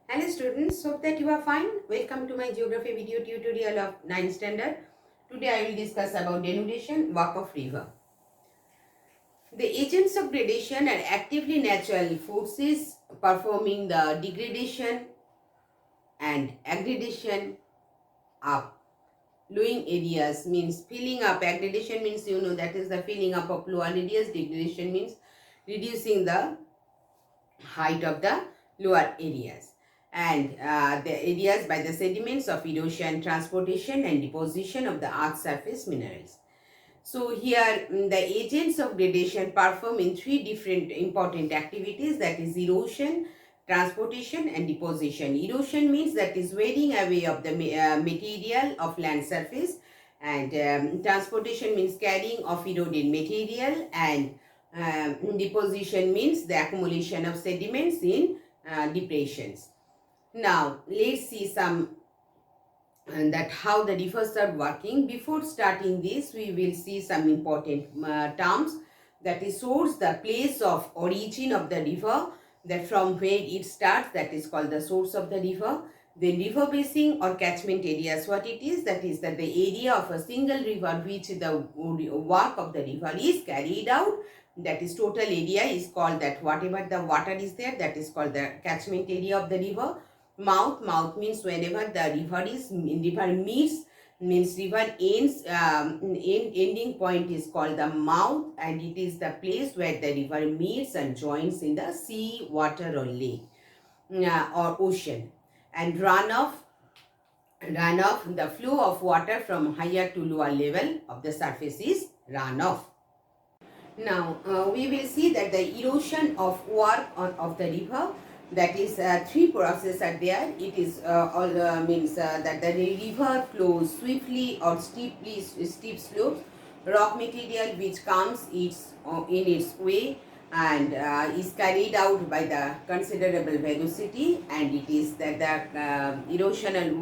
Hello students, hope that you are fine. Welcome to my geography video tutorial of 9th standard. Today I will discuss about denudation, work of river. The agents of gradation are actively natural forces performing the degradation and aggradation of flowing areas, means filling up. Aggradation means that is the filling up of lower areas. Degradation means reducing the height of the lower areas, and the areas by the sediments of erosion, transportation and deposition of the earth surface minerals. So here the agents of gradation perform in three different important activities, that is erosion, transportation and deposition. Erosion means that is wearing away of the material of land surface, and transportation means carrying of eroded material, and deposition means the accumulation of sediments in depressions. Now let's see some and that how the rivers are working. Before starting this, we will see some important terms, that is source, the place of origin of the river, that from where it starts, that is called the source of the river. Then river basin or catchment areas, what it is, that is that the area of a single river which the work of the river is carried out, that is total area is called, that whatever the water is there, that is called the catchment area of the river. Mouth means whenever the river meets, means river ends, ending point is called the mouth, and it is the place where the river meets and joins in the sea, water or lake or ocean. And runoff, the flow of water from higher to lower level of the surface is runoff. Now we will see that the erosion of work of the river, that is three processes are there. It is all means that the river flows swiftly or steep slopes, rock material which comes in its way and is carried out by the considerable velocity, and it is that the erosional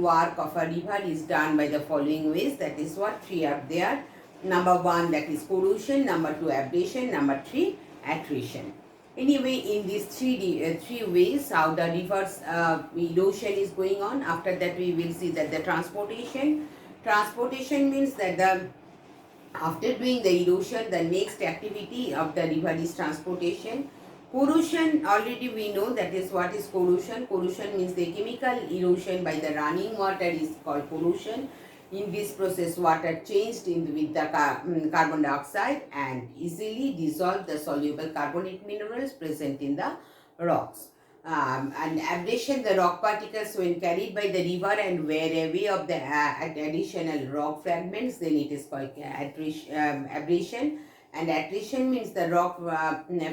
work of a river is done by the following ways. That is what three are there. Number one, that is corrosion. Number two, abrasion. Number three, attrition. Anyway, in these three ways how the reverse erosion is going on. After that we will see that the transportation means that the after doing the erosion, the next activity of the river is transportation. Corrosion, already we know that is what is corrosion. Corrosion means the chemical erosion by the running water is called corrosion. In this process, water changed with the carbon dioxide and easily dissolve the soluble carbonate minerals present in the rocks. And abrasion, the rock particles when carried by the river and wear away of the additional rock fragments, then it is called abrasion. And attrition means the rock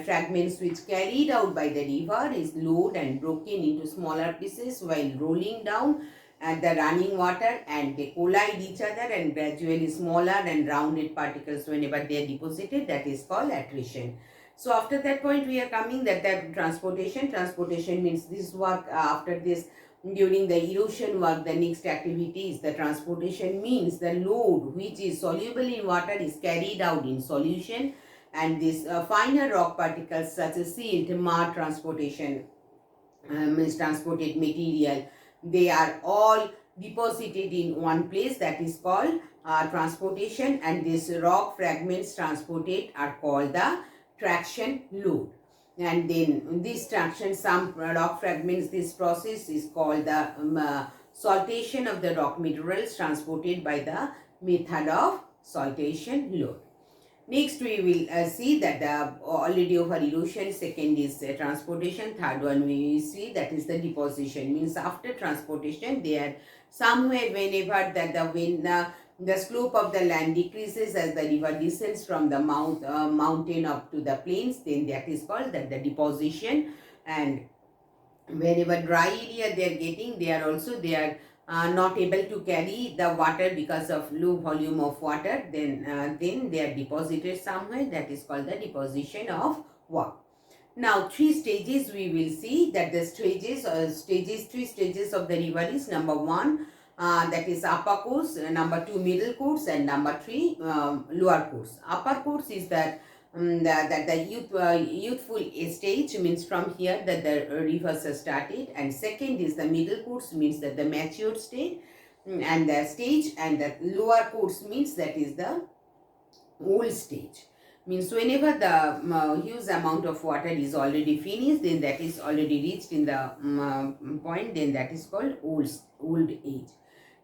fragments which carried out by the river is lowered and broken into smaller pieces while rolling down at the running water, and they collide each other, and gradually smaller and rounded particles whenever they are deposited, that is called attrition. So after that point we are coming that transportation means this work after this, during the erosion work, the next activity is the transportation, means the load which is soluble in water is carried out in solution, and this finer rock particles such as silt, mud, transportation means transported material, they are all deposited in one place, that is called transportation, and these rock fragments transported are called the traction load. And then this traction, some rock fragments, this process is called the saltation of the rock minerals transported by the method of saltation load. Next we will see that the already over erosion, second is transportation, third one we will see that is the deposition, means after transportation they are somewhere whenever that the slope of the land decreases as the river descends from the mountain up to the plains, then that is called that the deposition. And whenever dry area they are getting, they are not able to carry the water because of low volume of water, then they are deposited somewhere, that is called the deposition of work. Now three stages we will see, that the three stages of the river is number one, that is upper course, number two middle course, and number three lower course. Upper course is that youthful stage means from here that the rivers are started, and second is the middle course, means that the mature state, and the stage, and the lower course means that is the old stage. Means whenever the huge amount of water is already finished, then that is already reached in the point, then that is called old age.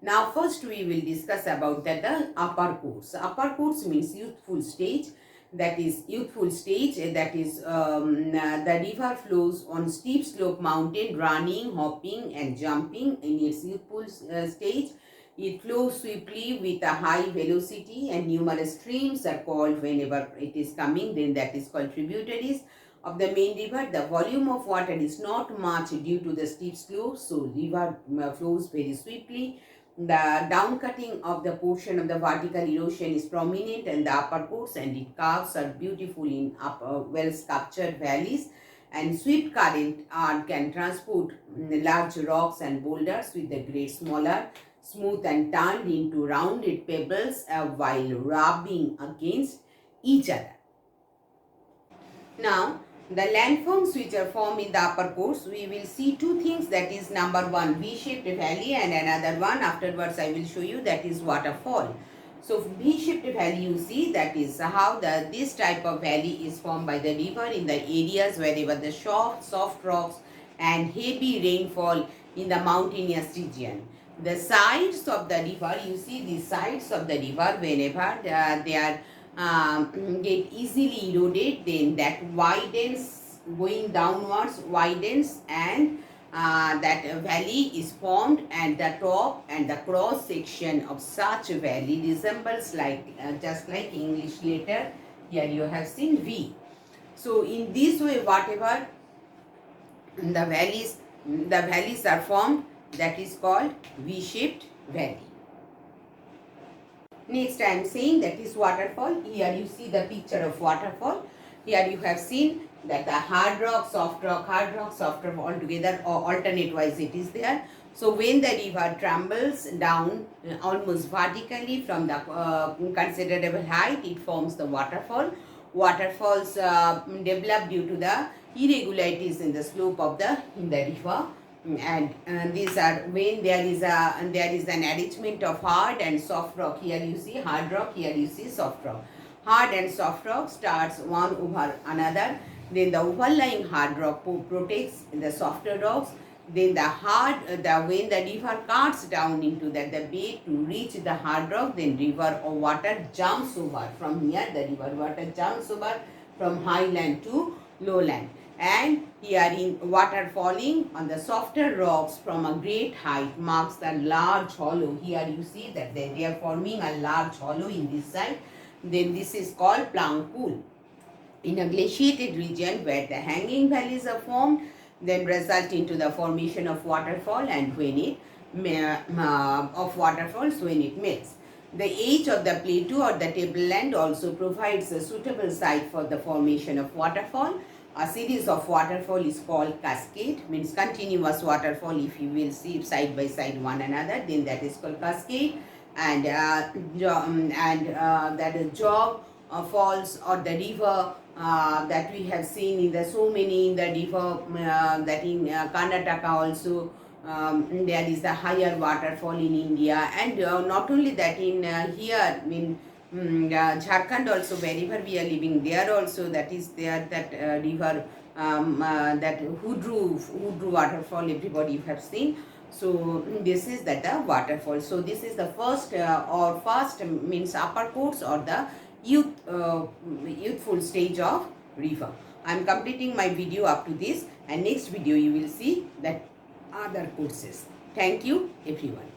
Now first we will discuss about that the upper course. Upper course means youthful stage. That is youthful stage, that is the river flows on steep slope mountain, running, hopping and jumping in its youthful stage. It flows swiftly with a high velocity, and numerous streams are called whenever it is coming, then that is called tributaries of the main river. The volume of water is not much due to the steep slope, so river flows very swiftly. The downcutting of the portion of the vertical erosion is prominent in the upper course, and its curves are beautiful in well sculptured valleys, and swift current can transport large rocks and boulders with the grade smaller, smooth and turned into rounded pebbles while rubbing against each other. Now, the landforms which are formed in the upper course, we will see two things, that is number one V-shaped valley, and another one afterwards I will show you, that is waterfall. So V-shaped valley, you see, that is how this type of valley is formed by the river in the areas wherever the soft rocks and heavy rainfall in the mountainous region. The sides of the river, you see the sides of the river, whenever they are get easily eroded, then that widens, going downwards widens, and that valley is formed, and the top and the cross section of such a valley resembles like just like English letter. Here you have seen V. So in this way, whatever the valleys are formed, that is called V-shaped valley. Next I am saying that is waterfall. Here you see the picture of waterfall. Here you have seen that the hard rock, soft rock all together, or alternate wise it is there. So when the river trembles down almost vertically from the considerable height, it forms the waterfall. Waterfalls develop due to the irregularities in the slope of the river, and these are when there is an arrangement of hard and soft rock. Here you see hard rock, here you see soft rock. Hard and soft rock starts one over another, then the overlying hard rock protects the softer rocks, then when the river cuts down into the bed to reach the hard rock, then river or water jumps over. From here the river water jumps over from highland to lowland, and here in water falling on the softer rocks from a great height marks the large hollow. Here you see that they are forming a large hollow in this side. Then this is called plum pool. In a glaciated region where the hanging valleys are formed, then result into the formation of waterfall, and when it melts. The edge of the plateau or the tableland also provides a suitable site for the formation of waterfall. A series of waterfall is called cascade, means continuous waterfall. If you will see side by side one another, then that is called cascade. And that jog falls, or the river that we have seen in the so many in the river that in Karnataka also. There is the higher waterfall in India, and not only that, in here in Jharkhand also, wherever we are living, there also that is there, that river, that Hudru waterfall, everybody have seen. So this is that the waterfall. So this is the first means upper course, or the youthful stage of river. I am completing my video up to this, and next video you will see that other courses. Thank you everyone.